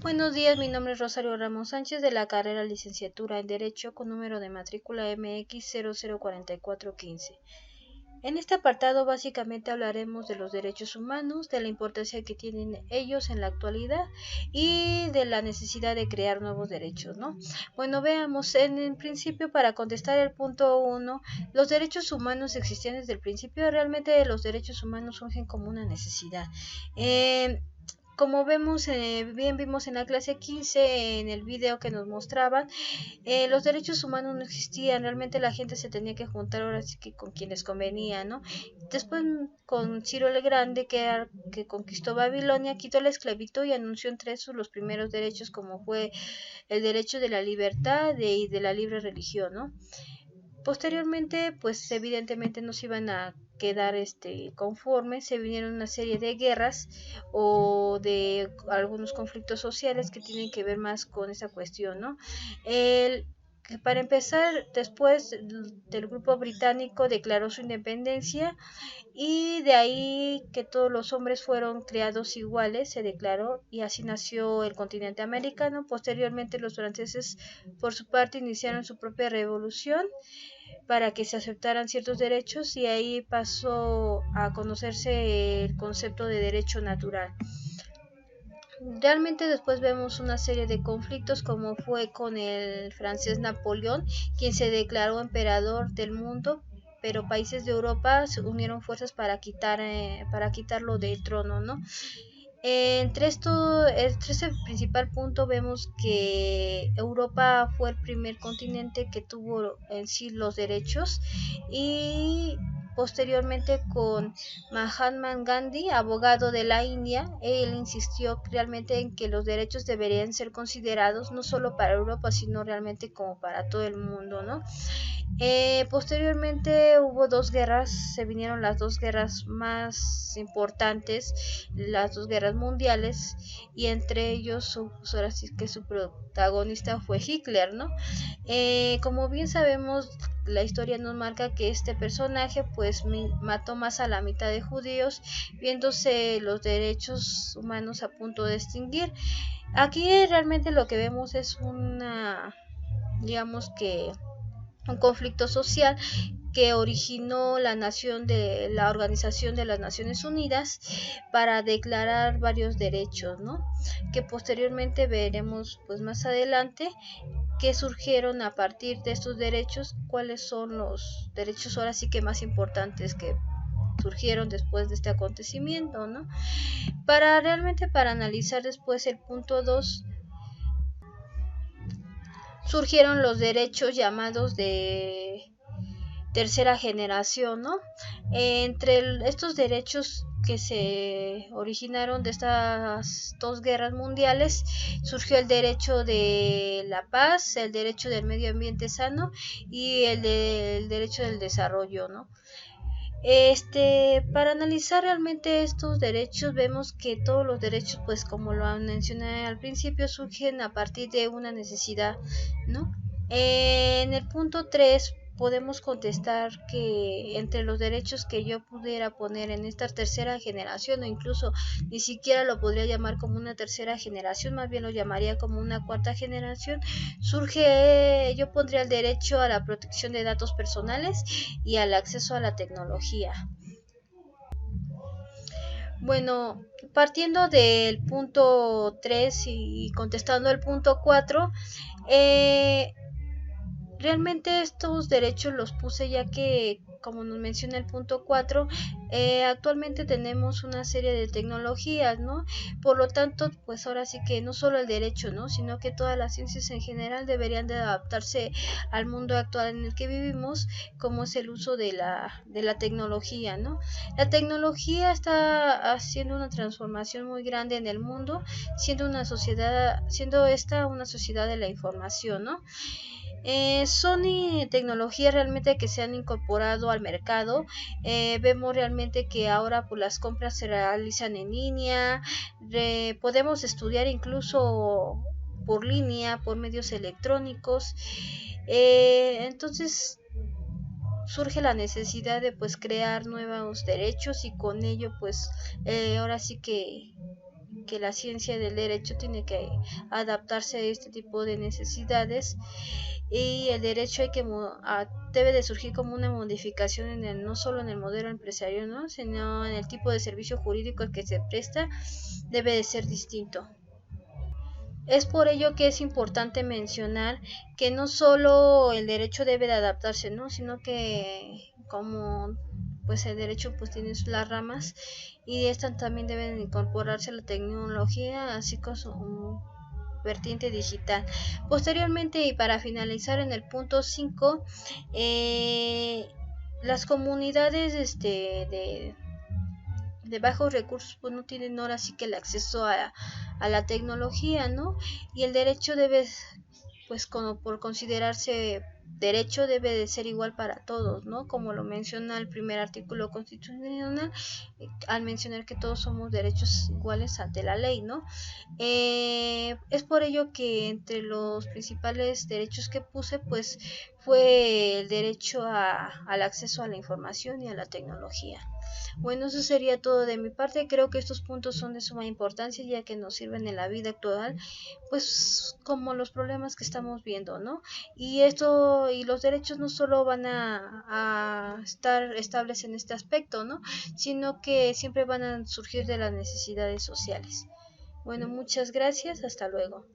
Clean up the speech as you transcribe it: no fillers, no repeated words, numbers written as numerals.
Buenos días, mi nombre es Rosario Ramos Sánchez de la carrera Licenciatura en Derecho con número de matrícula MX004415. En este apartado básicamente hablaremos de los derechos humanos, de la importancia que tienen ellos en la actualidad y de la necesidad de crear nuevos derechos, ¿no? Bueno, veamos, en el principio para contestar el punto 1, los derechos humanos existían desde el principio. Realmente los derechos humanos surgen como una necesidad. Como vemos, bien vimos en la clase 15, en el video que nos mostraban, los derechos humanos no existían, realmente la gente se tenía que juntar ahora sí que con quienes convenía, ¿no? Después con Ciro el Grande, que conquistó Babilonia, quitó la esclavitud y anunció entre esos los primeros derechos, como fue el derecho de la libertad y de la libre religión, ¿no? Posteriormente, pues evidentemente no se iban a quedar conformes, se vinieron una serie de guerras o de algunos conflictos sociales que tienen que ver más con esa cuestión, ¿no? Para empezar, después del grupo británico declaró su independencia y de ahí que todos los hombres fueron creados iguales, se declaró, y así nació el continente americano. Posteriormente los franceses por su parte iniciaron su propia revolución para que se aceptaran ciertos derechos y ahí pasó a conocerse el concepto de derecho natural. Realmente después vemos una serie de conflictos como fue con el francés Napoleón, quien se declaró emperador del mundo, pero países de Europa se unieron fuerzas para quitarlo del trono, ¿no? Entre ese principal punto vemos que Europa fue el primer continente que tuvo en sí los derechos y posteriormente con Mahatma Gandhi, abogado de la India, él insistió realmente en que los derechos deberían ser considerados no solo para Europa, sino realmente como para todo el mundo, ¿no? Posteriormente hubo dos guerras, se vinieron las dos guerras más importantes, las dos guerras mundiales, y entre ellos, ahora sí que su protagonista fue Hitler, ¿no? Como bien sabemos, la historia nos marca que este personaje pues mató más a la mitad de judíos, viéndose los derechos humanos a punto de extinguir. Aquí realmente lo que vemos es digamos que un conflicto social que originó la Organización de las Naciones Unidas para declarar varios derechos, ¿no? Que posteriormente veremos pues más adelante que surgieron a partir de estos derechos, cuáles son los derechos ahora sí que más importantes que surgieron después de este acontecimiento, ¿no? Para analizar después el punto 2, surgieron los derechos llamados de tercera generación, ¿no? Entre estos derechos que se originaron de estas dos guerras mundiales, surgió el derecho de la paz, el derecho del medio ambiente sano y el derecho del desarrollo, ¿no? Para analizar realmente estos derechos, vemos que todos los derechos, pues como lo mencioné al principio, surgen a partir de una necesidad, ¿no? En el punto 3 podemos contestar que entre los derechos que yo pudiera poner en esta tercera generación, o incluso ni siquiera lo podría llamar como una tercera generación, más bien lo llamaría como una cuarta generación, yo pondría el derecho a la protección de datos personales y al acceso a la tecnología. Bueno, partiendo del punto 3 y contestando el punto 4, realmente estos derechos los puse ya que, como nos menciona el punto 4, actualmente tenemos una serie de tecnologías, ¿no? Por lo tanto, pues ahora sí que no solo el derecho, ¿no? Sino que todas las ciencias en general deberían de adaptarse al mundo actual en el que vivimos, como es el uso de la tecnología, ¿no? La tecnología está haciendo una transformación muy grande en el mundo, siendo esta una sociedad de la información, ¿no? Son tecnologías realmente que se han incorporado al mercado. Vemos realmente que ahora pues, las compras se realizan en línea, podemos estudiar incluso por línea, por medios electrónicos. Entonces surge la necesidad de pues crear nuevos derechos y con ello pues ahora sí que que la ciencia del derecho tiene que adaptarse a este tipo de necesidades, y el derecho debe de surgir como una modificación no solo en el modelo empresarial, ¿no?, sino en el tipo de servicio jurídico al que se presta, debe de ser distinto. Es por ello que es importante mencionar que no solo el derecho debe de adaptarse, ¿no?, sino que como pues el derecho pues tiene las ramas, y estas también deben incorporarse a la tecnología, así como su vertiente digital. Posteriormente, y para finalizar en el punto 5, las comunidades de bajos recursos pues no tienen ahora sí que el acceso a la tecnología, ¿no? Y el derecho debe, pues como por considerarse derecho, debe de ser igual para todos, ¿no? Como lo menciona el primer artículo constitucional, al mencionar que todos somos derechos iguales ante la ley, ¿no? Es por ello que entre los principales derechos que puse pues fue el derecho al acceso a la información y a la tecnología. Bueno, eso sería todo de mi parte. Creo que estos puntos son de suma importancia, ya que nos sirven en la vida actual, pues como los problemas que estamos viendo, ¿no? Y los derechos no solo van a estar estables en este aspecto, ¿no?, sino que siempre van a surgir de las necesidades sociales. Bueno, muchas gracias, hasta luego.